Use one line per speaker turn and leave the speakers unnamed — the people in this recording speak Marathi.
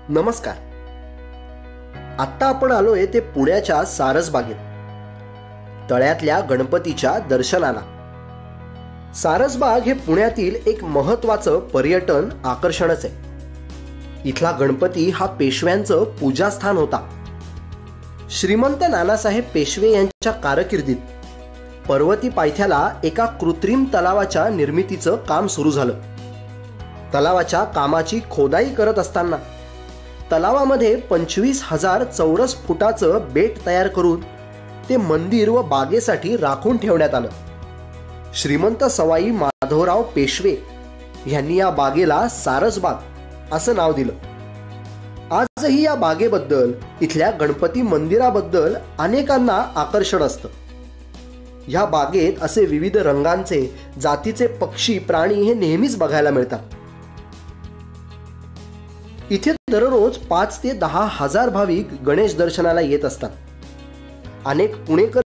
नमस्कार. आत्ता आपण आलोय ते पुण्याच्या सारसबागेत, तळ्यातल्या गणपतीच्या दर्शनाला. सारसबाग हे पुण्यातील एक महत्वाचं पर्यटन आकर्षणच आहे. इथला गणपती हा पेशव्यांचं पूजास्थान होता. श्रीमंत नानासाहेब पेशवे यांच्या कारकिर्दीत पर्वती पायथ्याला एका कृत्रिम तलावाच्या निर्मितीचं काम सुरू झालं. तलावाच्या कामाची खोदाई करत असताना तलावामध्ये 25,000 चौरस फुटाचं बेट तयार करून ते मंदिर व बागेसाठी राखून ठेवण्यात आलं. श्रीमंत सवाई माधवराव पेशवे यांनी या बागेला सारसबाग असं नाव दिलं. आजही या बागेबद्दल, इथल्या गणपती मंदिराबद्दल अनेकांना आकर्षण असतं. या बागेत असे विविध रंगांचे, जातीचे पक्षी, प्राणी हे नेहमीच बघायला मिळतात. इथे दररोज 5 ते 10 हजार भाविक गणेश दर्शनाला येत असतात. अनेक पुणेकर